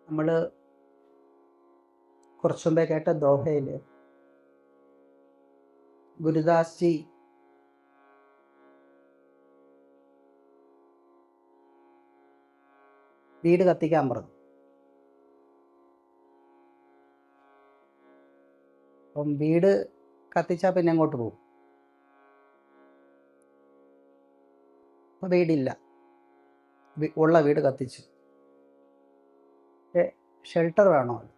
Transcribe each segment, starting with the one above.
നമ്മൾ കുറച്ചു മുമ്പേ കേട്ട ദോഹയിൽ ഗുരുദാസ് ജി വീട് കത്തിക്കാൻ പറഞ്ഞു. അപ്പം വീട് കത്തിച്ചാൽ പിന്നെ അങ്ങോട്ട് പോകും. അപ്പം വീടില്ല, ഉള്ള വീട് കത്തിച്ചു. ഷെൽട്ടർ വേണമല്ലോ.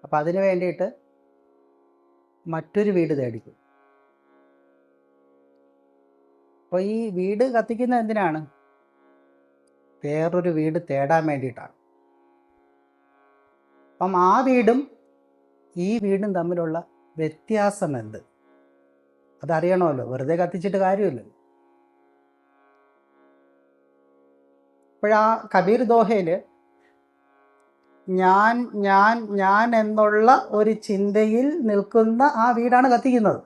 അപ്പം അതിന് വേണ്ടിയിട്ട് മറ്റൊരു വീട് തേടിക്കും. അപ്പോൾ ഈ വീട് കത്തിക്കുന്നത് എന്തിനാണ്? വേറൊരു വീട് തേടാൻ വേണ്ടിയിട്ടാണ്. അപ്പം ആ വീടും ഈ വീടും തമ്മിലുള്ള വ്യത്യാസം എന്ത് അതറിയണമല്ലോ. വെറുതെ കത്തിച്ചിട്ട് കാര്യമില്ല. അപ്പോഴാ കബീർ ദോഹയിൽ ഞാൻ ഞാൻ ഞാൻ എന്നുള്ള ഒരു ചിന്തയിൽ നിൽക്കുന്ന ആ വീടാണ് കത്തിക്കുന്നത്.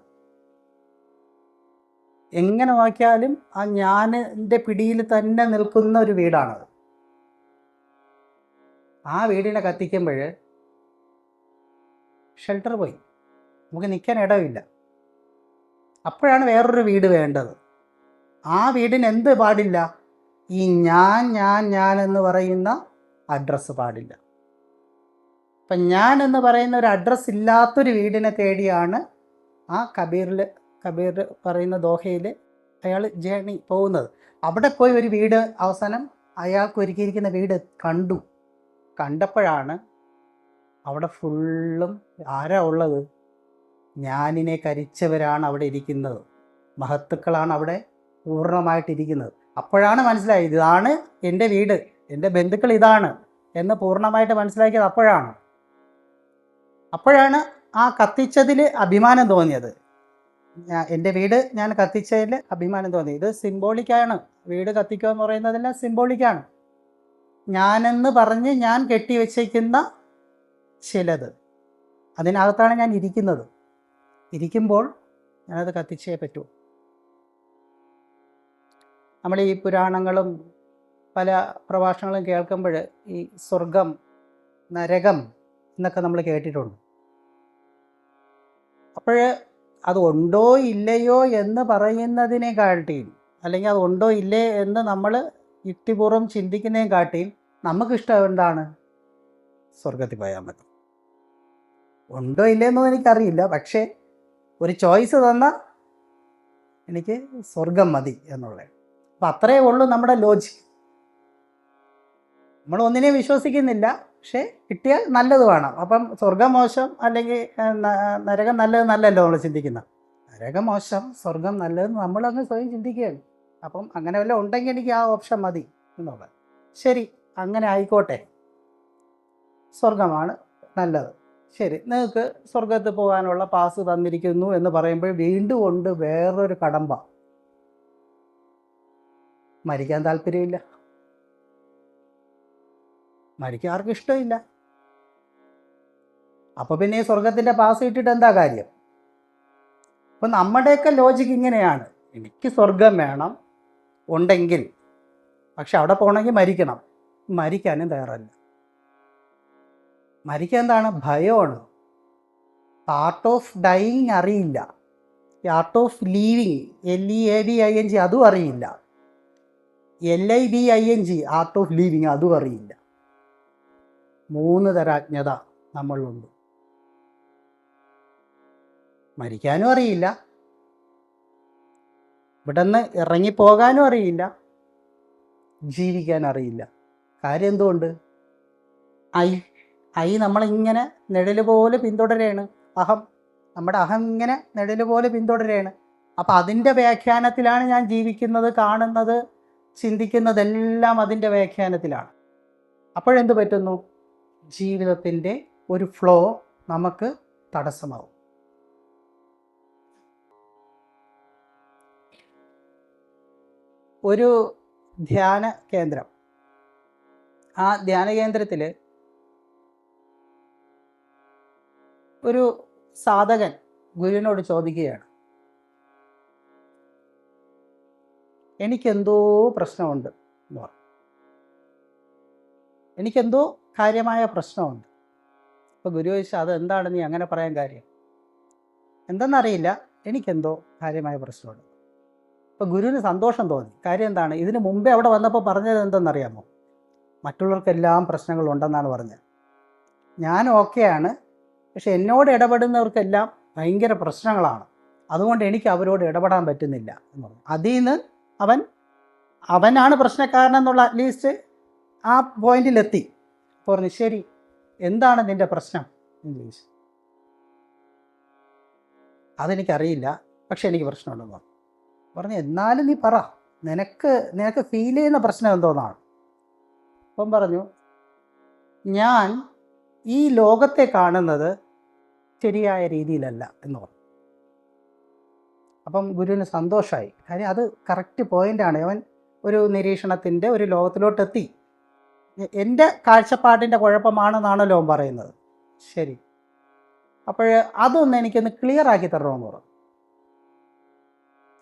എങ്ങനെ നോക്കിയാലും ആ ഞാനിൻ്റെ പിടിയിൽ തന്നെ നിൽക്കുന്ന ഒരു വീടാണത്. ആ വീടിനെ കത്തിക്കുമ്പോൾ ഷെൽട്ടർ പോയി, നമുക്ക് നിൽക്കാൻ ഇടമില്ല. അപ്പോഴാണ് വേറൊരു വീട് വേണ്ടത്. ആ വീടിന് എന്ത് പാടില്ല? ഈ ഞാൻ ഞാൻ ഞാൻ എന്ന് പറയുന്ന അഡ്രസ്സ് പാടില്ല. അപ്പം ഞാൻ എന്ന് പറയുന്ന ഒരു അഡ്രസ്സ് ഇല്ലാത്തൊരു വീടിനെ തേടിയാണ് ആ കബീർ പറയുന്ന ദോഹയിൽ അയാൾ ജേണി പോകുന്നത്. അവിടെ പോയി ഒരു വീട് അവസാനം അയാൾക്ക് ഒരുക്കിയിരിക്കുന്ന വീട് കണ്ടപ്പോഴാണ് അവിടെ ഫുള്ളും ആരാ ഉള്ളത്? ഞാനിനെ കരിച്ചവരാണ് അവിടെ ഇരിക്കുന്നത്. മഹത്തുക്കളാണ് അവിടെ പൂർണ്ണമായിട്ടിരിക്കുന്നത്. അപ്പോഴാണ് മനസ്സിലായത് ഇതാണ് എൻ്റെ വീട്, എൻ്റെ ബന്ധുക്കൾ ഇതാണ് എന്ന് പൂർണ്ണമായിട്ട് മനസ്സിലാക്കിയത് അപ്പോഴാണ് ആ കത്തിച്ചതിൽ അഭിമാനം തോന്നിയത്. എൻ്റെ വീട് ഞാൻ കത്തിച്ചതിൽ അഭിമാനം തോന്നി. ഇത് സിംബോളിക്കാണ്. വീട് കത്തിക്കുക എന്ന് പറയുന്നതെല്ലാം സിംബോളിക്കാണ്. ഞാനെന്ന് പറഞ്ഞ് ഞാൻ കെട്ടിവെച്ചിരിക്കുന്ന ചിലത്, അതിനകത്താണ് ഞാൻ ഇരിക്കുന്നത്. ഇരിക്കുമ്പോൾ ഞാനത് കത്തിച്ചേ പറ്റൂ. നമ്മൾ ഈ പുരാണങ്ങളും പല പ്രഭാഷണങ്ങളും കേൾക്കുമ്പോൾ ഈ സ്വർഗം, നരകം എന്നൊക്കെ നമ്മൾ കേട്ടിട്ടുണ്ട്. അപ്പോൾ അത് ഉണ്ടോ ഇല്ലയോ എന്ന് പറയുന്നതിനെക്കാട്ടിയും, അല്ലെങ്കിൽ അത് ഉണ്ടോ ഇല്ലേ എന്ന് നമ്മൾ യുക്തിപൂർവ്വം ചിന്തിക്കുന്നതിനെക്കാട്ടിയും നമുക്കിഷ്ടം എന്താണ്? സ്വർഗത്തിൽ പോയാൽ മതി. ഉണ്ടോ ഇല്ലയെന്നൊന്നും എനിക്കറിയില്ല, പക്ഷേ ഒരു ചോയ്സ് തന്നാൽ എനിക്ക് സ്വർഗം മതി എന്നുള്ളത്. അപ്പം അത്രയേ ഉള്ളൂ നമ്മുടെ ലോജിക്ക്. നമ്മൾ ഒന്നിനെ വിശ്വസിക്കുന്നില്ല, പക്ഷേ കിട്ടിയാൽ നല്ലത് വേണം. അപ്പം സ്വർഗം മോശം അല്ലെങ്കിൽ നരകം നല്ലതല്ലോ നമ്മൾ ചിന്തിക്കുന്നത്. നരകം മോശം, സ്വർഗം നല്ലതെന്ന് നമ്മളങ്ങ് സ്വയം ചിന്തിക്കുകയാണ്. അപ്പം അങ്ങനെ വല്ലതും ഉണ്ടെങ്കിൽ എനിക്ക് ആ ഓപ്ഷൻ മതി എന്നുള്ളത്. ശരി, അങ്ങനെ ആയിക്കോട്ടെ, സ്വർഗമാണ് നല്ലത്. ശരി, നിങ്ങൾക്ക് സ്വർഗത്തിൽ പോകാനുള്ള പാസ് തന്നിരിക്കുന്നു എന്ന് പറയുമ്പോൾ വീണ്ടും ഉണ്ട് വേറൊരു കടമ്പ. മരിക്കാൻ താല്പര്യമില്ല, മരിക്കാൻ ആർക്കും ഇഷ്ടമില്ല. അപ്പോൾ പിന്നെ ഈ സ്വർഗത്തിൻ്റെ പാസ് ഇട്ടിട്ട് എന്താ കാര്യം? അപ്പം നമ്മുടെയൊക്കെ ലോജിക്ക് ഇങ്ങനെയാണ്. എനിക്ക് സ്വർഗം വേണം ഉണ്ടെങ്കിൽ, പക്ഷെ അവിടെ പോകണമെങ്കിൽ മരിക്കണം. മരിക്കാനും തയ്യാറല്ല. മരിക്കാൻ എന്താണ്? ഭയമാണ്. ആർട്ട് ഓഫ് ഡൈയിങ് അറിയില്ല, ആർട്ട് ഓഫ് ലീവിങ് LEAVING അതും അറിയില്ല, LIVING ആർട്ട് ഓഫ് ലീവിങ് അതും അറിയില്ല. 3 തരം അജ്ഞത നമ്മളുണ്ട്. മരിക്കാനും അറിയില്ല, ഇവിടെ നിന്ന് ഇറങ്ങിപ്പോകാനും അറിയില്ല, ജീവിക്കാൻ അറിയില്ല. കാര്യം എന്തുകൊണ്ട്? ഐ നമ്മളിങ്ങനെ നിഴൽ പോലെ പിന്തുടരുകയാണ്. നമ്മുടെ അഹം ഇങ്ങനെ നിഴൽ പോലെ പിന്തുടരുകയാണ്. അപ്പം അതിൻ്റെ വ്യാഖ്യാനത്തിലാണ് ഞാൻ ജീവിക്കുന്നത്, കാണുന്നത്, ചിന്തിക്കുന്നതെല്ലാം അതിൻ്റെ വ്യാഖ്യാനത്തിലാണ്. അപ്പോഴെന്ത് പറ്റുന്നു? ജീവിതത്തിൻ്റെ ഒരു ഫ്ലോ നമുക്ക് തടസ്സമാവും. ഒരു ധ്യാന കേന്ദ്രം, ആ ധ്യാന കേന്ദ്രത്തിൽ ഒരു സാധകൻ ഗുരുവിനോട് ചോദിക്കുകയാണ്, എനിക്കെന്തോ പ്രശ്നമുണ്ട് എന്ന് പറഞ്ഞു. എനിക്കെന്തോ കാര്യമായ പ്രശ്നമുണ്ട്. അപ്പോൾ ഗുരു ചോദിച്ചു, അതെന്താണ് നീ അങ്ങനെ പറയാൻ കാര്യം? എന്തെന്നറിയില്ല, എനിക്കെന്തോ കാര്യമായ പ്രശ്നമുണ്ട്. അപ്പോൾ ഗുരുവിന് സന്തോഷം തോന്നി. കാര്യം എന്താണ്? ഇതിന് മുമ്പേ അവിടെ വന്നപ്പോൾ പറഞ്ഞത് എന്തെന്നറിയാമോ? മറ്റുള്ളവർക്കെല്ലാം പ്രശ്നങ്ങളുണ്ടെന്നാണ് പറഞ്ഞത്. ഞാൻ ഓക്കെയാണ്, പക്ഷെ എന്നോട് ഇടപെടുന്നവർക്കെല്ലാം ഭയങ്കര പ്രശ്നങ്ങളാണ്, അതുകൊണ്ട് എനിക്ക് അവരോട് ഇടപെടാൻ പറ്റുന്നില്ല എന്ന് പറഞ്ഞു. അതിൽ നിന്ന് അവനാണ് പ്രശ്നക്കാരനെന്നുള്ള അറ്റ്ലീസ്റ്റ് ആ പോയിന്റിലെത്തി. പറഞ്ഞു, ശരി, എന്താണ് നിൻ്റെ പ്രശ്നം എന്ന് ചോദിച്ചു. അതെനിക്കറിയില്ല, പക്ഷെ എനിക്ക് പ്രശ്നമുണ്ടെന്ന് പറഞ്ഞു. എന്നാലും നീ പറ, നിനക്ക് ഫീൽ ചെയ്യുന്ന പ്രശ്നം എന്തോന്നാണ്? അപ്പം പറഞ്ഞു, ഞാൻ ഈ ലോകത്തെ കാണുന്നത് ശരിയായ രീതിയിലല്ല എന്ന് പറഞ്ഞു. അപ്പം ഗുരുവിന് സന്തോഷമായി. കാര്യം അത് കറക്റ്റ് പോയിൻ്റാണ്. അവൻ ഒരു നിരീക്ഷണത്തിൻ്റെ ഒരു ലോകത്തിലോട്ടെത്തി. എൻ്റെ കാഴ്ചപ്പാടിൻ്റെ കുഴപ്പമാണെന്നാണല്ലോ അവൻ പറയുന്നത്. ശരി, അപ്പോൾ അതൊന്ന് എനിക്കൊന്ന് ക്ലിയർ ആക്കി തരണമെന്ന് പറഞ്ഞു.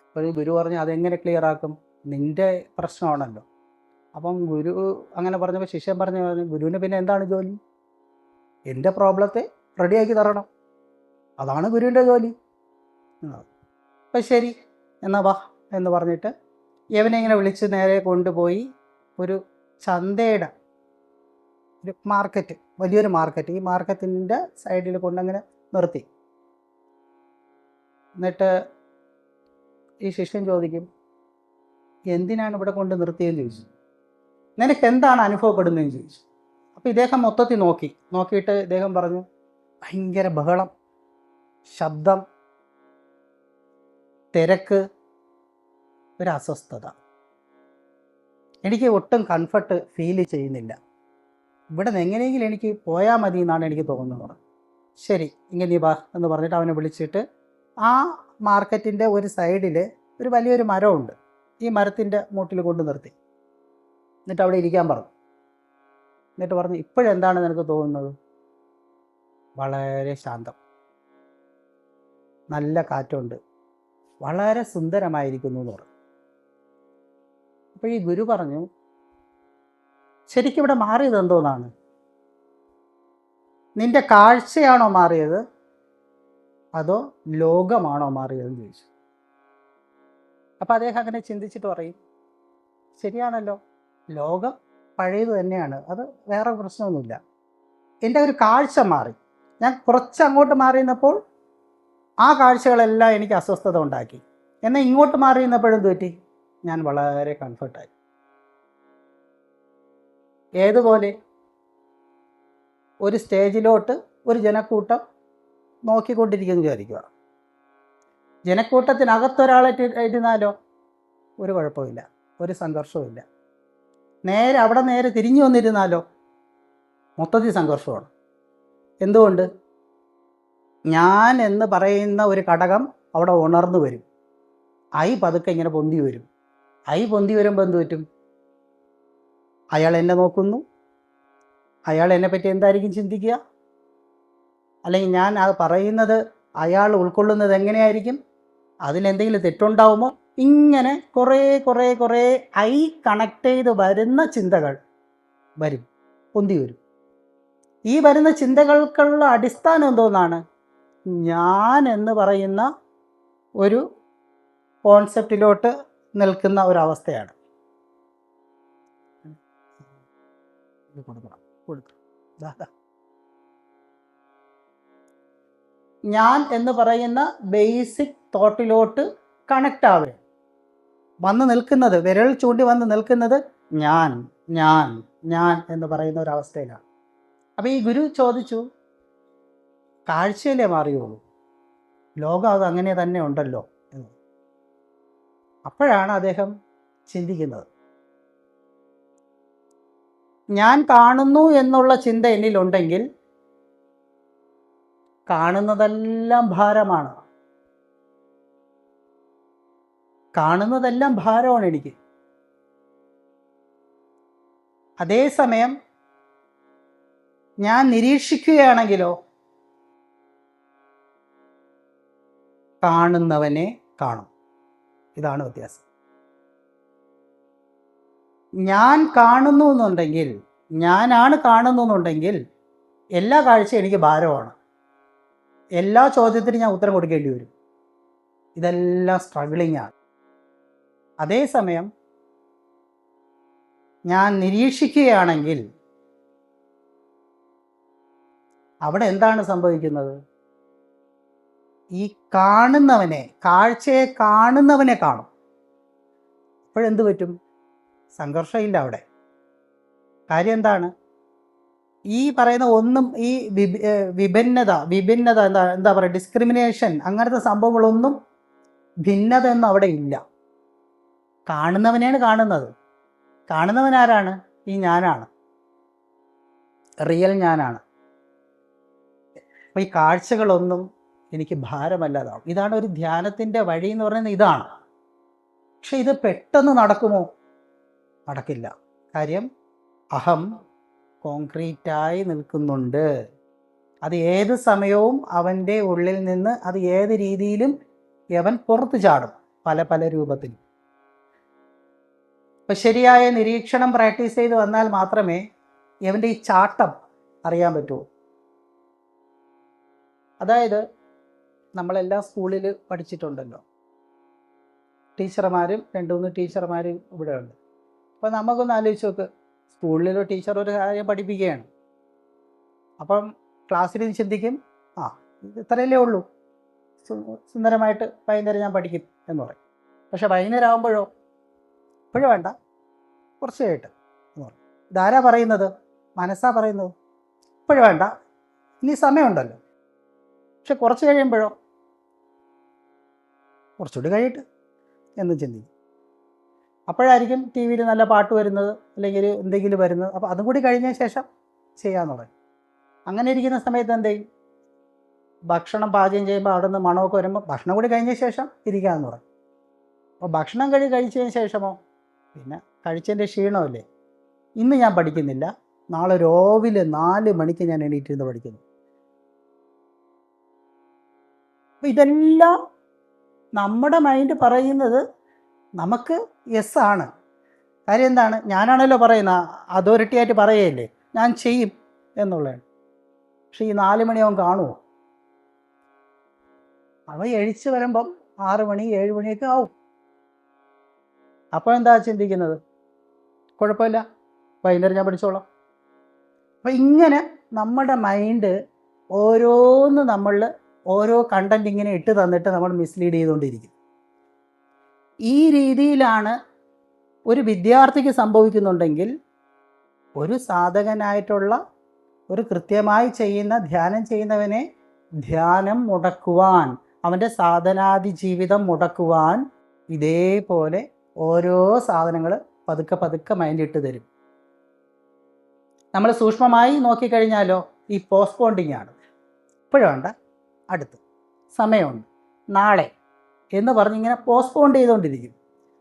അപ്പോൾ ഗുരു പറഞ്ഞു, അതെങ്ങനെ ക്ലിയർ ആക്കും? നിൻ്റെ പ്രശ്നമാണല്ലോ. അപ്പം ഗുരു അങ്ങനെ പറഞ്ഞപ്പോൾ ശിഷ്യൻ പറഞ്ഞു, ഗുരുവിന് പിന്നെ എന്താണ് ജോലി? എൻ്റെ പ്രോബ്ലത്തെ റെഡിയാക്കി തരണം, അതാണ് ഗുരുവിൻ്റെ ജോലി. അപ്പം ശരി, എന്നാൽ വാ എന്ന് പറഞ്ഞിട്ട് യവനെ ഇങ്ങനെ വിളിച്ച് നേരെ കൊണ്ടുപോയി ഒരു ചന്തയുടെ ഒരു മാർക്കറ്റ്, വലിയൊരു മാർക്കറ്റ്, ഈ മാർക്കറ്റിൻ്റെ സൈഡിൽ കൊണ്ടങ്ങനെ നിർത്തി. എന്നിട്ട് ഈ ശിഷ്യൻ ചോദിക്കും, എന്തിനാണ് ഇവിടെ കൊണ്ട് നിർത്തിയെന്ന് ചോദിച്ചു. നിനക്ക് എന്താണ് അനുഭവപ്പെടുന്നതെന്ന് ചോദിച്ചു. അപ്പോൾ ഇദ്ദേഹം മൊത്തത്തിൽ നോക്കിയിട്ട് ഇദ്ദേഹം പറഞ്ഞു, ഭയങ്കര ബഹളം, ശബ്ദം, തിരക്ക്, ഒരു അസ്വസ്ഥത, എനിക്ക് ഒട്ടും കംഫർട്ട് ഫീൽ ചെയ്യുന്നില്ല, ഇവിടെ നിന്ന് എങ്ങനെയെങ്കിലും എനിക്ക് പോയാൽ മതി എന്നാണ് എനിക്ക് തോന്നുന്നത്. ശരി, ഇങ്ങനെ നീ വാ എന്ന് പറഞ്ഞിട്ട് അവനെ വിളിച്ചിട്ട് ആ മാർക്കറ്റിൻ്റെ ഒരു സൈഡിൽ ഒരു വലിയൊരു മരമുണ്ട്, ഈ മരത്തിൻ്റെ മൂട്ടിൽ കൊണ്ട് നിർത്തി. എന്നിട്ട് അവിടെ ഇരിക്കാൻ പറഞ്ഞു. എന്നിട്ട് പറഞ്ഞു, ഇപ്പോഴെന്താണ് നിനക്ക് തോന്നുന്നത്? വളരെ ശാന്തം, നല്ല കാറ്റുണ്ട്, വളരെ സുന്ദരമായിരിക്കുന്നു എന്ന് പറഞ്ഞു. അപ്പോൾ ഈ ഗുരു പറഞ്ഞു, ശരിക്കും ഇവിടെ മാറിയത് എന്തോന്നാണ്? നിന്റെ കാഴ്ചയാണോ മാറിയത്, അതോ ലോകമാണോ മാറിയതെന്ന് ചോദിച്ചു. അപ്പം അദ്ദേഹം അങ്ങനെ ചിന്തിച്ചിട്ട് പറയും, ശരിയാണല്ലോ, ലോകം പഴയത് തന്നെയാണ്, അത് വേറെ പ്രശ്നമൊന്നുമില്ല. എൻ്റെ ഒരു കാഴ്ച മാറി, ഞാൻ കുറച്ച് അങ്ങോട്ട് മാറിയിരുന്നപ്പോൾ ആ കാഴ്ചകളെല്ലാം എനിക്ക് അസ്വസ്ഥത ഉണ്ടാക്കി. എന്നാൽ ഇങ്ങോട്ട് മാറിയിരുന്നപ്പോഴും തെറ്റി, ഞാൻ വളരെ കംഫർട്ടായി. ഏതുപോലെ? ഒരു സ്റ്റേജിലോട്ട് ഒരു ജനക്കൂട്ടം നോക്കിക്കൊണ്ടിരിക്കുന്നു വിചാരിക്കുക. ജനക്കൂട്ടത്തിനകത്തൊരാളെ ഇരുന്നാലോ ഒരു കുഴപ്പമില്ല, ഒരു സംഘർഷവുമില്ല. നേരെ തിരിഞ്ഞു വന്നിരുന്നാലോ മൊത്തത്തിൽ സംഘർഷമാണ്. എന്തുകൊണ്ട്? ഞാൻ എന്ന് പറയുന്ന ഒരു ഘടകം അവിടെ ഉണർന്നു വരും. പതുക്കെ ഇങ്ങനെ പൊന്തി വരും. പൊന്തി വരുമ്പോൾ എന്ത് പറ്റും? അയാൾ എന്നെ നോക്കുന്നു, അയാൾ എന്നെപ്പറ്റി എന്തായിരിക്കും ചിന്തിക്കുക? അല്ലെങ്കിൽ ഞാൻ അത് പറയുന്നത് അയാൾ ഉൾക്കൊള്ളുന്നത് എങ്ങനെയായിരിക്കും? അതിലെന്തെങ്കിലും തെറ്റുണ്ടാവുമോ? ഇങ്ങനെ കുറേ കണക്ട് ചെയ്ത് വരുന്ന ചിന്തകൾ വരും, പൊന്തി വരും. ഈ വരുന്ന ചിന്തകൾക്കുള്ള അടിസ്ഥാനം എന്തോന്നാണ്? ഞാൻ എന്ന് പറയുന്ന ഒരു കോൺസെപ്റ്റിലോട്ട് നിൽക്കുന്ന ഒരവസ്ഥയാണ്. ഞാൻ എന്ന് പറയുന്ന ബേസിക് തോട്ടിലോട്ട് കണക്റ്റ് ആവുക, വന്ന് നിൽക്കുന്നത്, വിരൽ ചൂണ്ടി വന്ന് നിൽക്കുന്നത് ഞാൻ ഞാൻ ഞാൻ എന്ന് പറയുന്ന ഒരവസ്ഥയിലാണ്. അപ്പോൾ ഈ ഗുരു ചോദിച്ചു, കാഴ്ചയിലേ മാറിയുള്ളൂ, ലോകം അത് അങ്ങനെ തന്നെ ഉണ്ടല്ലോ എന്ന്. അപ്പോഴാണ് അദ്ദേഹം ചിന്തിക്കുന്നത്, ഞാൻ കാണുന്നു എന്നുള്ള ചിന്ത എന്നിലുണ്ടെങ്കിൽ കാണുന്നതെല്ലാം ഭാരമാണ്, കാണുന്നതെല്ലാം ഭാരമാണ് എനിക്ക്. അതേസമയം ഞാൻ നിരീക്ഷിക്കുകയാണെങ്കിലോ കാണുന്നവനെ കാണും. ഇതാണ് വ്യത്യാസം. ഞാൻ കാണുന്നു എന്നുണ്ടെങ്കിൽ ഞാനാണ് കാണുന്നുണ്ടെങ്കിൽ എല്ലാ കാഴ്ചയും എനിക്ക് ഭാരമാണ്. എല്ലാ ചോദ്യത്തിനും ഞാൻ ഉത്തരം കൊടുക്കേണ്ടി വരും. ഇതെല്ലാം സ്ട്രഗിളിംഗ് ആണ്. അതേസമയം ഞാൻ നിരീക്ഷിക്കുകയാണെങ്കിൽ അവിടെ എന്താണ് സംഭവിക്കുന്നത്? ഈ കാണുന്നവനെ, കാഴ്ചയെ കാണുന്നവനെ കാണും. അപ്പോഴെന്ത് പറ്റും? സംഘർഷമില്ല അവിടെ. കാര്യം എന്താണ്? ഈ പറയുന്ന ഒന്നും ഈ വിഭിന്നത എന്താ പറയുക, ഡിസ്ക്രിമിനേഷൻ, അങ്ങനത്തെ സംഭവങ്ങളൊന്നും, ഭിന്നത ഒന്നും അവിടെ ഇല്ല. കാണുന്നവനെയാണ് കാണുന്നത്. കാണുന്നവൻ ആരാണ്? ഈ ഞാനാണ്, റിയൽ ഞാനാണ്. അപ്പോൾ ഈ കാഴ്ചകളൊന്നും എനിക്ക് ഭാരമല്ലാതാവും. ഇതാണ് ഒരു ധ്യാനത്തിൻ്റെ വഴി എന്ന് പറയുന്നത്, ഇതാണ്. പക്ഷെ ഇത് പെട്ടെന്ന് നടക്കുമോ? നടക്കില്ല. കാര്യം അഹം കോൺക്രീറ്റായി നിൽക്കുന്നുണ്ട്. അത് ഏത് സമയവും അവൻ്റെ ഉള്ളിൽ നിന്ന് അത് ഏത് രീതിയിലും അവൻ പുറത്തു ചാടും, പല പല രൂപത്തിൽ. ഇപ്പം ശരിയായ നിരീക്ഷണം പ്രാക്ടീസ് ചെയ്ത് വന്നാൽ മാത്രമേ അവൻ്റെ ഈ ചാട്ടം അറിയാൻ പറ്റുള്ളൂ. അതായത് നമ്മളെല്ലാം സ്കൂളിൽ പഠിച്ചിട്ടുണ്ടല്ലോ, ടീച്ചർമാരും 2-3 ടീച്ചർമാരും ഇവിടെ ഉണ്ട്. അപ്പോൾ നമുക്കൊന്ന് ആലോചിച്ച് നോക്ക്, സ്കൂളിലൊരു ടീച്ചർ ഒരു കാര്യം പഠിപ്പിക്കുകയാണ്. അപ്പം ക്ലാസ്സിൽ ചിന്തിക്കും, ഇത് ഇത്രയല്ലേ ഉള്ളൂ, സുന്ദരമായിട്ട് വൈകുന്നേരം ഞാൻ പഠിക്കും എന്ന് പറയും. പക്ഷെ വൈകുന്നേരം ആകുമ്പോഴോ, ഇപ്പോഴും വേണ്ട, കുറച്ച് കഴിഞ്ഞിട്ട് എന്ന് പറയും. ഇതാരാ പറയുന്നത്? മനസ്സാ പറയുന്നത്. ഇപ്പോഴും വേണ്ട, ഇനി സമയമുണ്ടല്ലോ. പക്ഷെ കുറച്ച് കഴിയുമ്പോഴോ, കുറച്ചുകൂടി കഴിയിട്ട് എന്ന് ചിന്തിക്കും. അപ്പോഴായിരിക്കും ടി വിയിൽ നല്ല പാട്ട് വരുന്നത്, അല്ലെങ്കിൽ എന്തെങ്കിലും വരുന്നത്. അപ്പോൾ അതും കൂടി കഴിഞ്ഞ ശേഷം ചെയ്യാമെന്ന് പറയും. അങ്ങനെ ഇരിക്കുന്ന സമയത്ത് എന്ത് ചെയ്യും? ഭക്ഷണം പാചകം ചെയ്യുമ്പോൾ അവിടെ നിന്ന് മണമൊക്കെ വരുമ്പോൾ ഭക്ഷണം കൂടി കഴിഞ്ഞ ശേഷം ഇരിക്കാമെന്ന് പറയും. അപ്പോൾ ഭക്ഷണം കഴിച്ചതിന് ശേഷമോ, പിന്നെ കഴിച്ചതിൻ്റെ ക്ഷീണമല്ലേ, ഇന്ന് ഞാൻ പഠിക്കുന്നില്ല, നാളെ രാവിലെ 4 മണിക്ക് ഞാൻ എണീറ്റിരുന്ന് പഠിക്കുന്നു. അപ്പോൾ ഇതെല്ലാം നമ്മുടെ മൈൻഡ് പറയുന്നത് നമുക്ക് യെസ് ആണ്. കാര്യം എന്താണ്? ഞാനാണല്ലോ പറയുന്ന, അതോറിറ്റിയായിട്ട് പറയുകയല്ലേ, ഞാൻ ചെയ്യും എന്നുള്ളതാണ്. പക്ഷെ ഈ 4 മണിയാവും കാണുമോ? അവ എഴിച്ച് വരുമ്പം 6 മണി 7 മണിയൊക്കെ ആവും. അപ്പോൾ എന്താ ചിന്തിക്കുന്നത്? കുഴപ്പമില്ല, വൈകുന്നേരം ഞാൻ പഠിച്ചോളാം. അപ്പം ഇങ്ങനെ നമ്മുടെ മൈൻഡ് ഓരോന്ന് നമ്മളിൽ ഓരോ കണ്ടന്റ് ഇങ്ങനെ ഇട്ട് തന്നിട്ട് നമ്മൾ മിസ്ലീഡ് ചെയ്തുകൊണ്ടിരിക്കും. ഈ രീതിയിലാണ് ഒരു വിദ്യാർത്ഥിക്ക് സംഭവിക്കുന്നുണ്ടെങ്കിൽ, ഒരു സാധകനായിട്ടുള്ള, ഒരു കൃത്യമായി ചെയ്യുന്ന, ധ്യാനം ചെയ്യുന്നവനെ ധ്യാനം മുടക്കുവാൻ, അവൻ്റെ സാധനാദി ജീവിതം മുടക്കുവാൻ ഇതേപോലെ ഓരോ സാധനങ്ങൾ പതുക്കെ പതുക്കെ മൈൻഡിട്ട് തരും. നമ്മൾ സൂക്ഷ്മമായി നോക്കിക്കഴിഞ്ഞാലോ, ഈ പോസ്റ്റ്പോണ്ടിങ് ആണ്. ഇപ്പോഴുണ്ട്, അടുത്ത് സമയമുണ്ട്, നാളെ എന്ന് പറഞ്ഞിങ്ങനെ പോസ്റ്റ്പോണ്ട് ചെയ്തുകൊണ്ടിരിക്കും.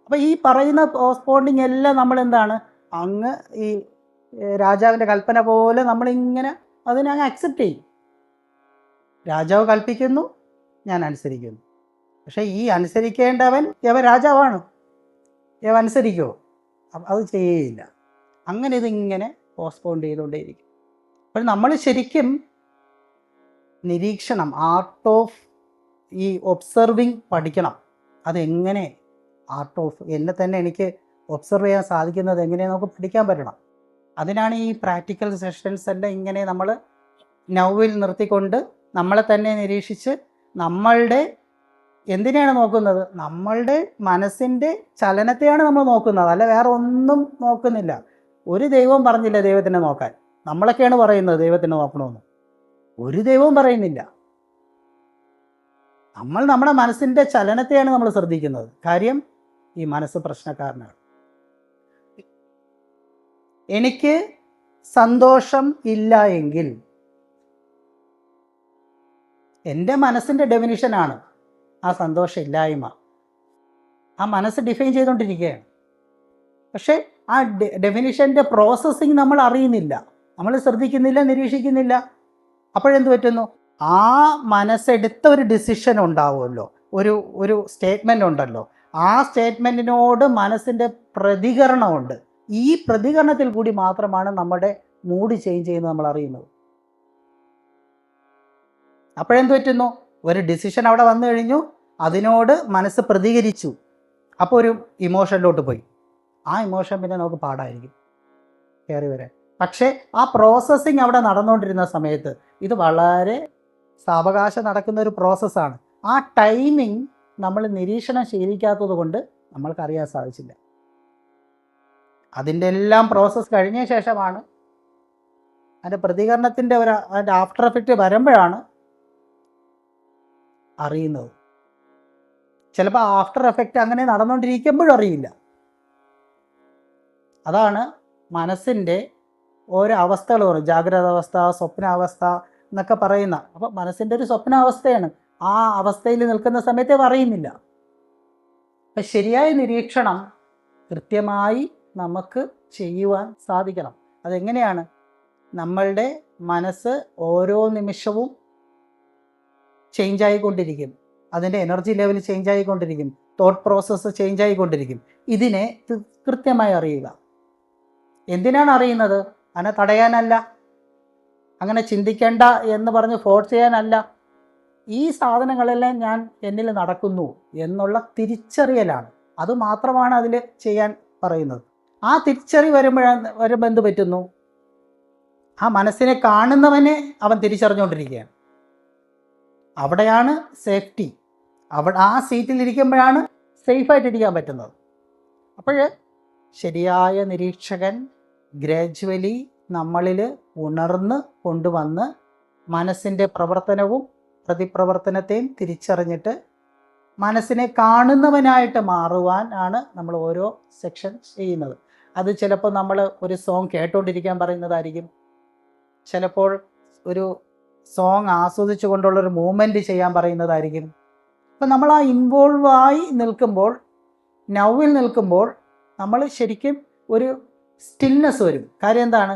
അപ്പോൾ ഈ പറയുന്ന പോസ്റ്റ്പോണ്ടിങ് എല്ലാം നമ്മളെന്താണ്, അങ്ങ് ഈ രാജാവിൻ്റെ കൽപ്പന പോലെ നമ്മളിങ്ങനെ അതിനങ്ങ് അക്സെപ്റ്റ് ചെയ്യും. രാജാവ് കൽപ്പിക്കുന്നു, ഞാൻ അനുസരിക്കുന്നു. പക്ഷേ ഈ അനുസരിക്കേണ്ടവൻ രാജാവാണ്. അനുസരിക്കുമോ? അത് ചെയ്യുകയില്ല. അങ്ങനെ ഇതിങ്ങനെ പോസ്റ്റ്പോണ്ട് ചെയ്തുകൊണ്ടേയിരിക്കും. അപ്പോൾ നമ്മൾ ശരിക്കും നിരീക്ഷണം, ആർട്ട് ഓഫ് ഈ ഒബ്സർവിങ് പഠിക്കണം. അതെങ്ങനെ, ആർട്ട് ഓഫ് എന്നെ തന്നെ എനിക്ക് ഒബ്സർവ് ചെയ്യാൻ സാധിക്കുന്നത് എങ്ങനെ നമുക്ക് പഠിക്കാൻ പറ്റണം. അതിനാണ് ഈ പ്രാക്ടിക്കൽ സെഷൻസ് എല്ലാം ഇങ്ങനെ നമ്മൾ നൗവിൽ നിർത്തിക്കൊണ്ട് നമ്മളെ തന്നെ നിരീക്ഷിച്ച്, നമ്മളുടെ എന്തിനാണ് നോക്കുന്നത്? നമ്മളുടെ മനസ്സിൻ്റെ ചലനത്തെയാണ് നമ്മൾ നോക്കുന്നത്, അല്ല വേറെ ഒന്നും നോക്കുന്നില്ല. ഒരു ദൈവവും പറഞ്ഞില്ല ദൈവത്തിനെ നോക്കാൻ. നമ്മളൊക്കെയാണ് പറയുന്നത് ദൈവത്തിനെ നോക്കണമെന്ന്. ഒരു ദൈവവും പറയുന്നില്ല. നമ്മൾ നമ്മുടെ മനസ്സിൻ്റെ ചലനത്തെയാണ് നമ്മൾ ശ്രദ്ധിക്കുന്നത്. കാര്യം ഈ മനസ്സ് പ്രശ്നക്കാരനാണ്. എനിക്ക് സന്തോഷം ഇല്ല എങ്കിൽ എൻ്റെ മനസ്സിൻ്റെ ഡെഫിനിഷനാണ് ആ സന്തോഷമില്ലായ്മ. ആ മനസ്സ് ഡിഫൈൻ ചെയ്തുകൊണ്ടിരിക്കുകയാണ്. പക്ഷേ ആ ഡെഫിനിഷൻ്റെ പ്രോസസ്സിങ് നമ്മൾ അറിയുന്നില്ല, നമ്മൾ ശ്രദ്ധിക്കുന്നില്ല, നിരീക്ഷിക്കുന്നില്ല. അപ്പോഴെന്ത് പറ്റുന്നു? ആ മനസ്സെടുത്ത ഒരു ഡിസിഷൻ ഉണ്ടാവുമല്ലോ, ഒരു സ്റ്റേറ്റ്മെൻ്റ് ഉണ്ടല്ലോ, ആ സ്റ്റേറ്റ്മെൻറ്റിനോട് മനസ്സിൻ്റെ പ്രതികരണമുണ്ട്. ഈ പ്രതികരണത്തിൽ കൂടി മാത്രമാണ് നമ്മുടെ മൂഡ് ചേഞ്ച് ചെയ്യുന്നത് നമ്മൾ അറിയുന്നത്. അപ്പോഴെന്ത് പറ്റുന്നു? ഒരു ഡിസിഷൻ അവിടെ വന്നു കഴിഞ്ഞു, അതിനോട് മനസ്സ് പ്രതികരിച്ചു, അപ്പോൾ ഒരു ഇമോഷനിലോട്ട് പോയി. ആ ഇമോഷൻ പിന്നെ നമുക്ക് പാടായിരിക്കും കയറി വരാൻ. പക്ഷേ ആ പ്രോസസ്സിങ് അവിടെ നടന്നുകൊണ്ടിരുന്ന സമയത്ത് ഇത് വളരെ സാവകാശം നടക്കുന്ന ഒരു പ്രോസസ്സാണ്. ആ ടൈമിങ് നമ്മൾ നിരീക്ഷണം ശീലിക്കാത്തത് കൊണ്ട് നമ്മൾക്കറിയാൻ സാധിച്ചില്ല. അതിൻ്റെ എല്ലാം പ്രോസസ്സ് കഴിഞ്ഞ ശേഷമാണ് അതിൻ്റെ പ്രതികരണത്തിൻ്റെ അതിൻ്റെ ആഫ്റ്റർ എഫക്റ്റ് വരുമ്പോഴാണ് അറിയുന്നത്. ചിലപ്പോൾ ആഫ്റ്റർ എഫക്റ്റ് അങ്ങനെ നടന്നുകൊണ്ടിരിക്കുമ്പോഴും അറിയില്ല. അതാണ് മനസ്സിൻ്റെ ഓരോ അവസ്ഥകൾ പറയും, ജാഗ്രത അവസ്ഥ, സ്വപ്നാവസ്ഥ എന്നൊക്കെ പറയുന്ന. അപ്പോൾ മനസ്സിൻ്റെ ഒരു സ്വപ്നാവസ്ഥയാണ്. ആ അവസ്ഥയിൽ നിൽക്കുന്ന സമയത്ത് അറിയുന്നില്ല. അപ്പം ശരിയായ നിരീക്ഷണം കൃത്യമായി നമുക്ക് ചെയ്യുവാൻ സാധിക്കണം. അതെങ്ങനെയാണ്? നമ്മളുടെ മനസ്സ് ഓരോ നിമിഷവും ചേഞ്ച് ആയിക്കൊണ്ടിരിക്കും, അതിൻ്റെ എനർജി ലെവൽ ചേഞ്ച് ആയിക്കൊണ്ടിരിക്കും, തോട്ട് പ്രോസസ്സ് ചേഞ്ച് ആയിക്കൊണ്ടിരിക്കും. ഇതിനെ കൃത്യമായി അറിയുക. എന്തിനാണ് അറിയുന്നത്? അതിനെ തടയാനല്ല, അങ്ങനെ ചിന്തിക്കേണ്ട എന്ന് പറഞ്ഞ് ഫോഴ്സ് ചെയ്യാനല്ല. ഈ സാധനങ്ങളെല്ലാം എന്നിൽ നടക്കുന്നു എന്നുള്ള തിരിച്ചറിയലാണ്. അതുമാത്രമാണ് അതിൽ ചെയ്യാൻ പറയുന്നത്. ആ തിരിച്ചറി വരുമ്പോൾ എന്ത് പറ്റുന്നു? ആ മനസ്സിനെ കാണുന്നവനെ അവൻ തിരിച്ചറിഞ്ഞുകൊണ്ടിരിക്കുകയാണ്. അവിടെയാണ് സേഫ്റ്റി. ആ സീറ്റിലിരിക്കുമ്പോഴാണ് സേഫായിട്ടിരിക്കാൻ പറ്റുന്നത്. അപ്പോൾ ശരിയായ നിരീക്ഷകൻ ഗ്രാജ്വലി നമ്മളിൽ ഉണർന്ന് കൊണ്ടുവന്ന് മനസ്സിൻ്റെ പ്രവർത്തനവും പ്രതിപ്രവർത്തനത്തെയും തിരിച്ചറിഞ്ഞിട്ട് മനസ്സിനെ കാണുന്നവനായിട്ട് മാറുവാൻ ആണ് നമ്മൾ ഓരോ സെക്ഷൻ ചെയ്യുന്നത്. അത് ചിലപ്പോൾ നമ്മൾ ഒരു സോങ് കേട്ടുകൊണ്ടിരിക്കാൻ പറയുന്നതായിരിക്കും, ചിലപ്പോൾ ഒരു സോങ് ആസ്വദിച്ചു കൊണ്ടുള്ളൊരു മൂവ്മെൻറ്റ് ചെയ്യാൻ പറയുന്നതായിരിക്കും. അപ്പം നമ്മൾ ആ ഇൻവോൾവായി നിൽക്കുമ്പോൾ, നൗവിൽ നിൽക്കുമ്പോൾ നമ്മൾ ശരിക്കും ഒരു സ്റ്റിൽനെസ് വരും. കാര്യം എന്താണ്?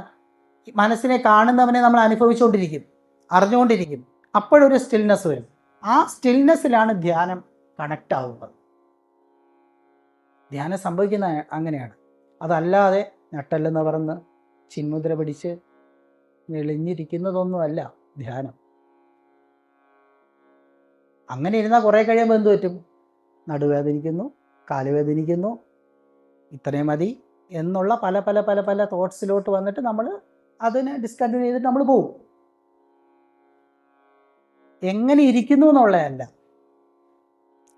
മനസ്സിനെ കാണുന്നവനെ നമ്മൾ അനുഭവിച്ചുകൊണ്ടിരിക്കും, അറിഞ്ഞുകൊണ്ടിരിക്കും. അപ്പോഴൊരു സ്റ്റിൽനെസ് വരും. ആ സ്റ്റിൽനെസ്സിലാണ് ധ്യാനം കണക്റ്റ് ആവുന്നത്. ധ്യാനം സംഭവിക്കുന്നത് അങ്ങനെയാണ്. അതല്ലാതെ നട്ടെല്ലെന്ന് പറഞ്ഞ് ചിന്മുദ്ര പിടിച്ച് വെളിഞ്ഞിരിക്കുന്നതൊന്നുമല്ല ധ്യാനം. അങ്ങനെ ഇരുന്നാൽ കുറേ കഴിയുമ്പോൾ എന്ത് പറ്റും? നടുവേദനിക്കുന്നു, കാലുവേദനിക്കുന്നു, ഇത്രയും മതി എന്നുള്ള പല പല പല പല തോട്ട്സിലോട്ട് വന്നിട്ട് നമ്മൾ അതിനെ ഡിസ്കണ്ടിന്യൂ ചെയ്തിട്ട് നമ്മൾ പോകും. എങ്ങനെ ഇരിക്കുന്നു എന്നുള്ളതല്ല,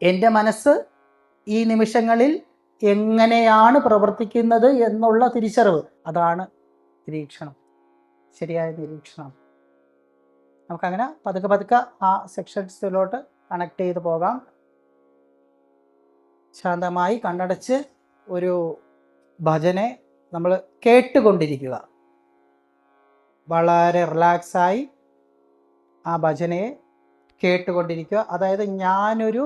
എൻ്റെ മനസ്സ് ഈ നിമിഷങ്ങളിൽ എങ്ങനെയാണ് പ്രവർത്തിക്കുന്നത് എന്നുള്ള തിരിച്ചറിവ്, അതാണ് നിരീക്ഷണം, ശരിയായ നിരീക്ഷണം. നമുക്കങ്ങനെ പതുക്കെ പതുക്കെ ആ സെക്ഷൻസിലോട്ട് കണക്ട് ചെയ്ത് പോകാം. ശാന്തമായി കണ്ണടച്ച് ഒരു ഭജനെ നമ്മൾ കേട്ടുകൊണ്ടിരിക്കുക. വളരെ റിലാക്സായി ആ ഭജനയെ കേട്ടുകൊണ്ടിരിക്കുക. അതായത് ഞാനൊരു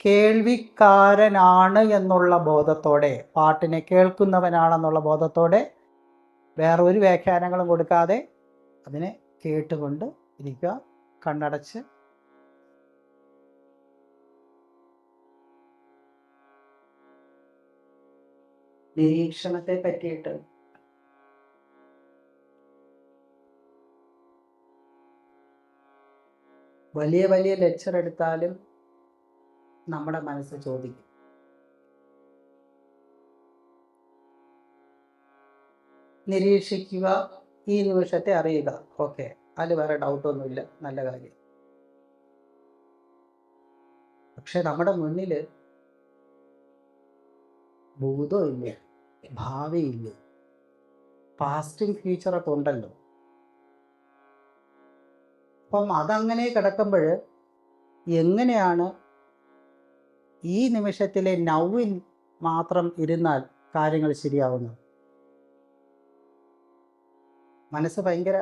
കേൾവിക്കാരനാണ് എന്നുള്ള ബോധത്തോടെ, പാട്ടിനെ കേൾക്കുന്നവനാണെന്നുള്ള ബോധത്തോടെ, വേറെ ഒരു വ്യാഖ്യാനങ്ങളും കൊടുക്കാതെ അതിനെ കേട്ടുകൊണ്ട് ഇരിക്കുക, കണ്ണടച്ച്. നിരീക്ഷണത്തെ പറ്റിയിട്ട് വലിയ വലിയ ലെക്ചർ എടുത്താലും നമ്മുടെ മനസ്സ് ചോദിക്കും. നിരീക്ഷിക്കുക, ഈ നിമിഷത്തെ അറിയുക. ഓക്കെ, അതിൽ വേറെ ഡൗട്ടൊന്നുമില്ല, നല്ല കാര്യം. പക്ഷെ നമ്മുടെ മുന്നിൽ ഭൂതമില്ല, ഭാവിയില്ല, പാസ്റ്റും ഫ്യൂച്ചറൊക്കെ ഉണ്ടല്ലോ. അപ്പം അതങ്ങനെ കിടക്കുമ്പോൾ എങ്ങനെയാണ് ഈ നിമിഷത്തിലെ നൗവിൽ മാത്രം ഇരുന്നാൽ കാര്യങ്ങൾ ശരിയാവുന്നത്? മനസ്സ് ഭയങ്കര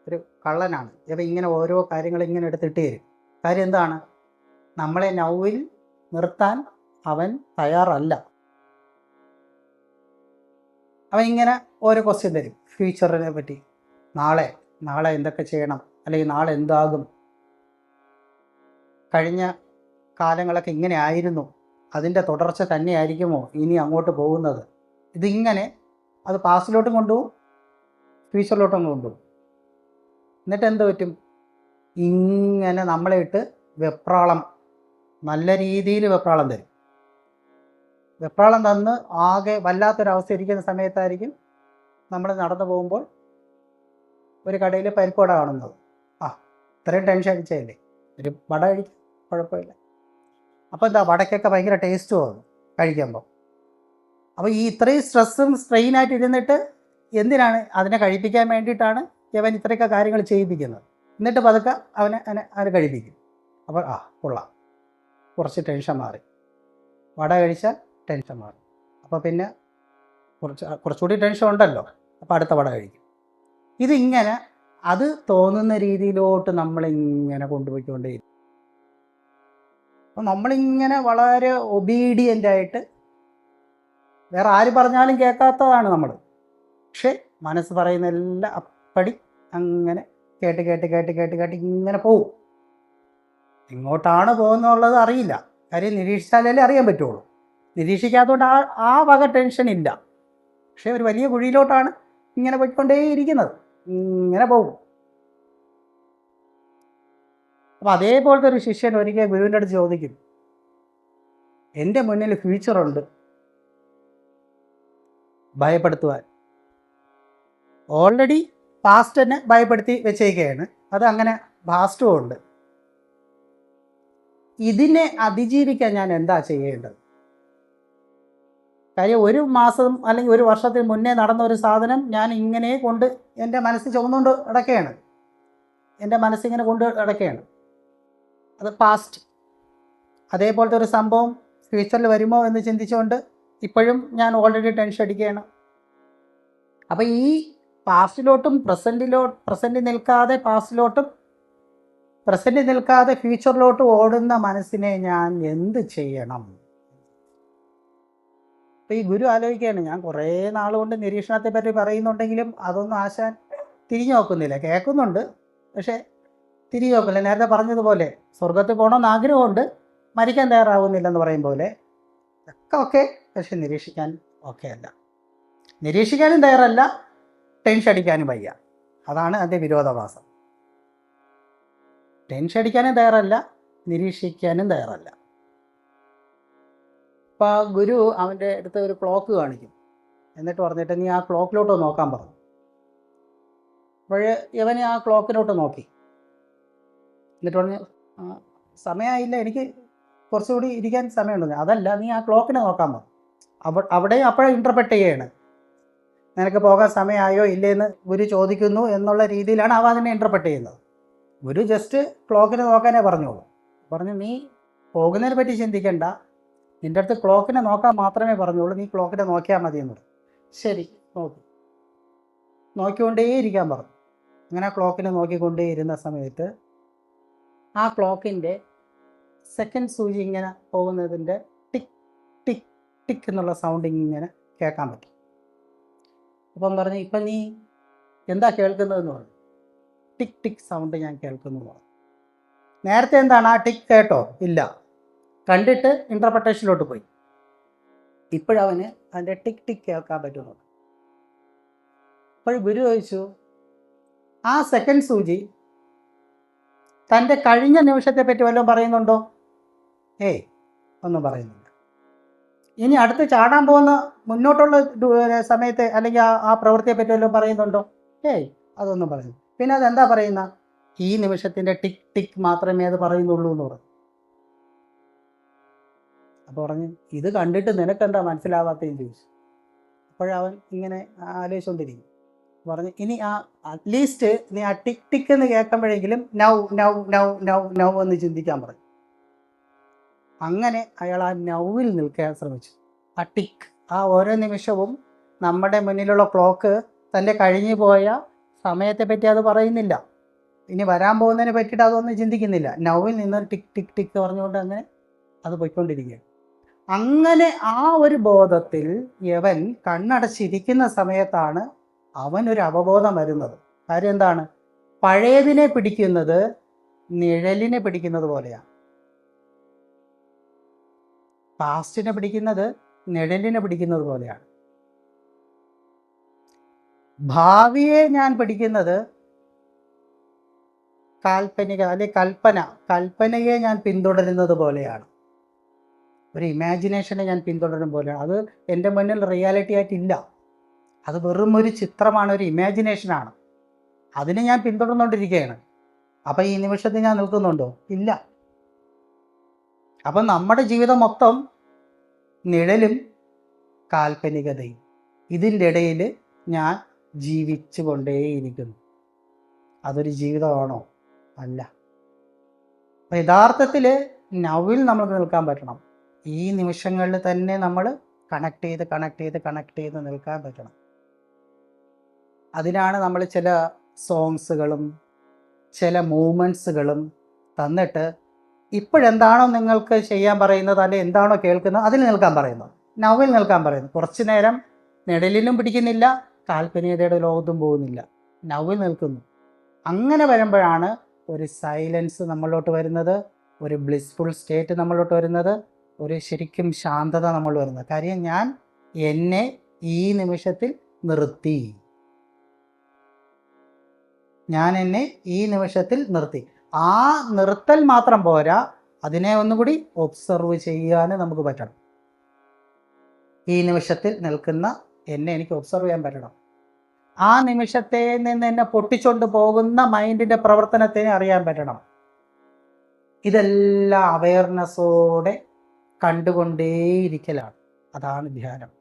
ഒരു കള്ളനാണ്. അപ്പം ഇങ്ങനെ ഓരോ കാര്യങ്ങൾ ഇങ്ങനെ എടുത്തിട്ട് തരും. കാര്യം എന്താണ്? നമ്മളെ നൗവിൽ നിർത്താൻ അവൻ തയ്യാറല്ല. അവൻ ഇങ്ങനെ ഓരോ ക്വസ്റ്റ്യൻ തരും, ഫ്യൂച്ചറിനെ പറ്റി. നാളെ എന്തൊക്കെ ചെയ്യണം, അല്ലെങ്കിൽ നാളെ എന്താകും, കഴിഞ്ഞ കാലങ്ങളൊക്കെ ഇങ്ങനെ ആയിരുന്നു, അതിൻ്റെ തുടർച്ച തന്നെയായിരിക്കുമോ ഇനി അങ്ങോട്ട് പോകുന്നത്? ഇതിങ്ങനെ അത് പാസ്റ്റിലോട്ടും കൊണ്ടുപോകും, ഫ്യൂച്ചറിലോട്ടും കൊണ്ടുപോകും. എന്നിട്ട് എന്ത് പറ്റും? ഇങ്ങനെ നമ്മളെ ഇട്ട് വെപ്രാളം, നല്ല രീതിയിൽ വെപ്രാളം തരും. വെപ്രാളം തന്ന് ആകെ വല്ലാത്തൊരവസ്ഥ ഇരിക്കുന്ന സമയത്തായിരിക്കും നമ്മൾ നടന്നു പോകുമ്പോൾ ഒരു കടയിൽ പരിപ്പ് വട കാണുന്നത്. ഇത്രയും ടെൻഷൻ അടിച്ചതല്ലേ, ഒരു വട കഴിക്കും, കുഴപ്പമില്ല. അപ്പോൾ എന്താ, വടക്കൊക്കെ ഭയങ്കര ടേസ്റ്റും ആകും കഴിക്കുമ്പോൾ. അപ്പോൾ ഈ ഇത്രയും സ്ട്രെസ്സും സ്ട്രെയിനായിട്ട് ഇരുന്നിട്ട് എന്തിനാണ്? അതിനെ കഴിപ്പിക്കാൻ വേണ്ടിയിട്ടാണ് ഇവൻ ഇത്രയൊക്കെ കാര്യങ്ങൾ ചെയ്യിപ്പിക്കുന്നത്. എന്നിട്ട് പതുക്കെ അവനെ കഴിപ്പിക്കും. അപ്പോൾ കൊള്ളാം, കുറച്ച് ടെൻഷൻ മാറി, വട കഴിച്ചാൽ ടെൻഷൻ മാറി. അപ്പോൾ പിന്നെ കുറച്ചുകൂടി ടെൻഷൻ ഉണ്ടല്ലോ, അപ്പോൾ അടുത്ത വട കഴിക്കും. ഇതിങ്ങനെ അത് തോന്നുന്ന രീതിയിലോട്ട് നമ്മളിങ്ങനെ കൊണ്ടുപോയിക്കൊണ്ടേയിരിക്കും. അപ്പം നമ്മളിങ്ങനെ വളരെ ഒബീഡിയൻ്റായിട്ട്, വേറെ ആര് പറഞ്ഞാലും കേൾക്കാത്തതാണ് നമ്മൾ, പക്ഷേ മനസ്സ് പറയുന്ന എല്ലാം അപ്പടി അങ്ങനെ കേട്ട് കേട്ട് കേട്ട് കേട്ട് കേട്ട് ഇങ്ങനെ പോവും. എങ്ങോട്ടാണ് പോകുന്നുള്ളത് അറിയില്ല. കാര്യം നിരീക്ഷിച്ചാലേ അറിയാൻ പറ്റുള്ളൂ. നിരീക്ഷിക്കാത്തതുകൊണ്ട് ആ വക ടെൻഷൻ ഇല്ല. പക്ഷേ ഒരു വലിയ കുഴിയിലോട്ടാണ് ഇങ്ങനെ പോയിക്കൊണ്ടേയിരിക്കുന്നത്, ഇങ്ങനെ പോകും. അപ്പോൾ അതേപോലത്തെ ഒരു ശിഷ്യൻ ഒരിക്കൽ ഗുരുവിൻ്റെ അടുത്ത് ചോദിക്കും, എൻ്റെ മുന്നിൽ ഫ്യൂച്ചറുണ്ട്, ഭയപ്പെടുത്തുവാൻ. ഓൾറെഡി പാസ്റ്റിനെ ഭയപ്പെടുത്തി വെച്ചേക്കുകയാണ്, അത് അങ്ങനെ പാസ്റ്റും ഉണ്ട്. ഇതിനെ അതിജീവിക്കാൻ ഞാൻ എന്താ ചെയ്യേണ്ടത്? കാര്യം ഒരു മാസം അല്ലെങ്കിൽ ഒരു വർഷത്തിന് മുന്നേ നടന്ന ഒരു സാധനം ഞാൻ ഇങ്ങനെ കൊണ്ട് എൻ്റെ മനസ്സിൽ ചുമന്നുകൊണ്ട് കിടക്കുകയാണ്, എൻ്റെ മനസ്സിങ്ങനെ കൊണ്ട് കിടക്കുകയാണ്. അത് പാസ്റ്റ്. അതേപോലത്തെ ഒരു സംഭവം ഫ്യൂച്ചറിൽ വരുമോ എന്ന് ചിന്തിച്ചുകൊണ്ട് ഇപ്പോഴും ഞാൻ ഓൾറെഡി ടെൻഷൻ അടിക്കുകയാണ്. അപ്പോൾ ഈ പാസ്റ്റിലോട്ടും പ്രസൻറ്റിൽ നിൽക്കാതെ പാസ്റ്റിലോട്ടും പ്രസൻറ്റിൽ നിൽക്കാതെ ഫ്യൂച്ചറിലോട്ട് ഓടുന്ന മനസ്സിനെ ഞാൻ എന്ത് ചെയ്യണം? അപ്പോൾ ഈ ഗുരു ആലോചിക്കുകയാണ്, ഞാൻ കുറേ നാളുകൊണ്ട് നിരീക്ഷണത്തെ പറ്റി പറയുന്നുണ്ടെങ്കിലും അതൊന്നും ആശാൻ തിരിഞ്ഞു നോക്കുന്നില്ല. കേൾക്കുന്നുണ്ട്, പക്ഷേ തിരിഞ്ഞു നോക്കില്ല. നേരത്തെ പറഞ്ഞതുപോലെ സ്വർഗത്തിൽ പോകണമെന്ന് ആഗ്രഹമുണ്ട്, മരിക്കാൻ തയ്യാറാവുന്നില്ലെന്ന് പറയും പോലെ. ഒക്കെ പക്ഷെ നിരീക്ഷിക്കാൻ ഓക്കെ അല്ല, നിരീക്ഷിക്കാനും തയ്യാറല്ല, ടെൻഷൻ അടിക്കാനും വയ്യ. അതാണ് അതിൻ്റെ വിരോധാഭാസം. ടെൻഷൻ അടിക്കാനും തയ്യാറല്ല, നിരീക്ഷിക്കാനും തയ്യാറല്ല. അപ്പോൾ ഗുരു അവൻ്റെ അടുത്ത് ഒരു ക്ലോക്ക് കാണിക്കും, എന്നിട്ട് പറഞ്ഞിട്ട് നീ ആ ക്ലോക്കിലോട്ട് നോക്കാൻ പറഞ്ഞു. അപ്പോൾ ഇവന് ആ ക്ലോക്കിലോട്ട് നോക്കി, എന്നിട്ട് പറഞ്ഞു സമയമായില്ല, എനിക്ക് കുറച്ചുകൂടി ഇരിക്കാൻ സമയമുണ്ട്. അതല്ല, നീ ആ ക്ലോക്കിനെ നോക്കാൻ പറഞ്ഞു. അവിടെയും അപ്പോഴേ ഇൻ്റർപ്രറ്റ് ചെയ്യുകയാണ്. നിനക്ക് പോകാൻ സമയമായോ ഇല്ലേന്ന് ഗുരു ചോദിക്കുന്നു എന്നുള്ള രീതിയിലാണ് അവ അതിനെ ഇൻ്റർപ്രറ്റ് ചെയ്യുന്നത്. ഗുരു ജസ്റ്റ് ക്ലോക്കിനെ നോക്കാനേ പറഞ്ഞോളൂ. പറഞ്ഞു നീ പോകുന്നതിനെ പറ്റി ചിന്തിക്കണ്ട, നിൻ്റെ അടുത്ത് ക്ലോക്കിനെ നോക്കാൻ മാത്രമേ പറഞ്ഞോളൂ, നീ ക്ലോക്കിനെ നോക്കിയാൽ മതി എന്ന് പറഞ്ഞു. ശരി, നോക്കിക്കൊണ്ടേയിരിക്കാൻ പറഞ്ഞു. അങ്ങനെ ആ ക്ലോക്കിനെ നോക്കിക്കൊണ്ടേയിരുന്ന സമയത്ത് ആ ക്ലോക്കിൻ്റെ സെക്കൻഡ് സൂചി ഇങ്ങനെ പോകുന്നതിൻ്റെ ടിക്ക് ടിക്ക് ടിക്ക് എന്നുള്ള സൗണ്ട് ഇങ്ങനെ കേൾക്കാൻ പറ്റും. അപ്പം പറഞ്ഞു, ഇപ്പം നീ എന്താ കേൾക്കുന്നതെന്ന് പറഞ്ഞു. ടിക്ക് ടിക്ക് സൗണ്ട് ഞാൻ കേൾക്കുന്നു പറഞ്ഞു. നേരത്തെ എന്താണ് ആ ടിക്ക് കേട്ടോ? ഇല്ല, കണ്ടിട്ട് ഇൻ്റർപ്രട്ടേഷനിലോട്ട് പോയി. ഇപ്പോഴവന് അതിൻ്റെ ടിക്ക് ടിക്ക് കേൾക്കാൻ പറ്റുന്നു. അപ്പോൾ ഗുരു ചോദിച്ചു, ആ സെക്കൻഡ് സൂചി തൻ്റെ കഴിഞ്ഞ നിമിഷത്തെ പറ്റി വല്ലതും പറയുന്നുണ്ടോ? ഒന്നും പറയുന്നില്ല. ഇനി അടുത്ത് ചാടാൻ പോകുന്ന മുന്നോട്ടുള്ള സമയത്ത് അല്ലെങ്കിൽ ആ പ്രവൃത്തിയെ പറ്റി വല്ലതും പറയുന്നുണ്ടോ? അതൊന്നും പറയുന്നു. പിന്നെ അതെന്താ പറയുന്ന? ഈ നിമിഷത്തിൻ്റെ ടിക്ക് ടിക്ക് മാത്രമേ അത് പറയുന്നുള്ളൂ എന്ന് പറഞ്ഞു. അപ്പോൾ പറഞ്ഞു, ഇത് കണ്ടിട്ട് നിനക്കെന്താ മനസ്സിലാവാത്തതെന്ന് ചോദിച്ചു. അപ്പോഴവൻ ഇങ്ങനെ ആലോചിച്ചുകൊണ്ടിരിക്കും. പറഞ്ഞു, ഇനി ആ അറ്റ്ലീസ്റ്റ് നീ ആ ടിക്ക് ടിക്ക് എന്ന് കേൾക്കുമ്പോഴെങ്കിലും now now now now now എന്ന് ചിന്തിക്കാൻ പറഞ്ഞു. അങ്ങനെ അയാൾ ആ നൗവിൽ നിൽക്കാൻ ശ്രമിച്ചു. ആ ടിക്ക്, ആ ഓരോ നിമിഷവും നമ്മുടെ മുന്നിലുള്ള ക്ലോക്ക് തൻ്റെ കഴിഞ്ഞു പോയ സമയത്തെ പറ്റി അത് പറയുന്നില്ല, ഇനി വരാൻ പോകുന്നതിനെ പറ്റിയിട്ട് അതൊന്നും ചിന്തിക്കുന്നില്ല. നൗവിൽ നിന്ന് ടിക്ക് ടിക്ക് ടിക്ക് പറഞ്ഞുകൊണ്ട് അങ്ങനെ അത് പോയിക്കൊണ്ടിരിക്കുകയാണ്. അങ്ങനെ ആ ഒരു ബോധത്തിൽ യവൻ കണ്ണടച്ചിരിക്കുന്ന സമയത്താണ് അവനൊരു അവബോധം വരുന്നത്. കാര്യം എന്താണ്? പഴയതിനെ പിടിക്കുന്നത് നിഴലിനെ പിടിക്കുന്നത് പോലെയാണ്. പാസ്റ്റിനെ പിടിക്കുന്നത് നിഴലിനെ പിടിക്കുന്നത് പോലെയാണ്. ഭാവിയെ ഞാൻ പഠിക്കുന്നത് കാൽപ്പനിക അല്ലെ കൽപ്പനയെ ഞാൻ പിന്തുടരുന്നത് പോലെയാണ്. ഒരു ഇമാജിനേഷനെ ഞാൻ പിന്തുടരും പോലെയാണ്. അത് എൻ്റെ മുന്നിൽ റിയാലിറ്റി ആയിട്ടില്ല. അത് വെറും ഒരു ചിത്രമാണ്, ഒരു ഇമാജിനേഷനാണ്. അതിനെ ഞാൻ പിന്തുടർന്നുകൊണ്ടിരിക്കുകയാണ്. അപ്പം ഈ നിമിഷത്തിൽ ഞാൻ നിൽക്കുന്നുണ്ടോ? ഇല്ല. അപ്പം നമ്മുടെ ജീവിതം മൊത്തം നിഴലും കാൽപ്പനികതയും, ഇതിൻ്റെ ഇടയിൽ ഞാൻ ജീവിച്ചു കൊണ്ടേയിരിക്കുന്നു. അതൊരു ജീവിതമാണോ? അല്ല. അപ്പം യഥാർത്ഥത്തിൽ നൗവിൽ നമുക്ക് നിൽക്കാൻ പറ്റണം. ഈ നിമിഷങ്ങളിൽ തന്നെ നമ്മൾ കണക്ട് ചെയ്ത് നിൽക്കാൻ പറ്റണം. അതിനാണ് നമ്മൾ ചില സോങ്സുകളും ചില മൂമെൻറ്റ്സുകളും തന്നിട്ട് ഇപ്പോഴെന്താണോ നിങ്ങൾക്ക് ചെയ്യാൻ പറയുന്നത്, അല്ലെങ്കിൽ എന്താണോ കേൾക്കുന്നത്, അതിൽ നിൽക്കാൻ പറയുന്നത്, നൗവിൽ നിൽക്കാൻ പറയുന്നത്. കുറച്ച് നേരം നിഴലിലും പിടിക്കുന്നില്ല, കാൽപ്പനികതയുടെ ലോകത്തും പോകുന്നില്ല, നൗവിൽ നിൽക്കുന്നു. അങ്ങനെ വരുമ്പോഴാണ് ഒരു സൈലൻസ് നമ്മളിലോട്ട് വരുന്നത്, ഒരു ബ്ലിസ്ഫുൾ സ്റ്റേറ്റ് നമ്മളിലോട്ട് വരുന്നത്, ഒരു ശരിക്കും ശാന്തത നമ്മൾ വരുന്നത്. കാര്യം ഞാൻ എന്നെ ഈ നിമിഷത്തിൽ നിർത്തി. ആ നിർത്തൽ മാത്രം പോരാ, അതിനെ ഒന്നുകൂടി ഒബ്സർവ് ചെയ്യാൻ നമുക്ക് പറ്റണം. ഈ നിമിഷത്തിൽ നിൽക്കുന്ന എന്നെ എനിക്ക് ഒബ്സർവ് ചെയ്യാൻ പറ്റണം. ആ നിമിഷത്തെ നിന്ന് എന്നെ പൊട്ടിച്ചുകൊണ്ട് പോകുന്ന മൈൻഡിൻ്റെ പ്രവർത്തനത്തെ അറിയാൻ പറ്റണം. ഇതെല്ലാം അവയർനെസ്സോടെ കണ്ടുകൊണ്ടേയിരിക്കലാണ്. അതാണ് ധ്യാനം.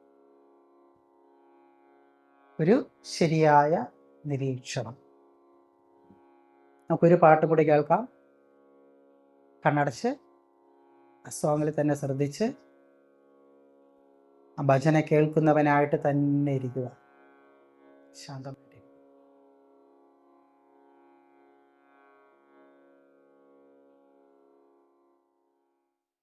ഒരു ശരിയായ നിരീക്ഷണം. നമുക്കൊരു പാട്ട് കൂടി കേൾക്കാം. കണ്ണടച്ച് സോങ്ങിൽ തന്നെ ശ്രദ്ധിച്ച് ആ ഭജന കേൾക്കുന്നവനായിട്ട് തന്നെ ഇരിക്കുക. ശാന്തം.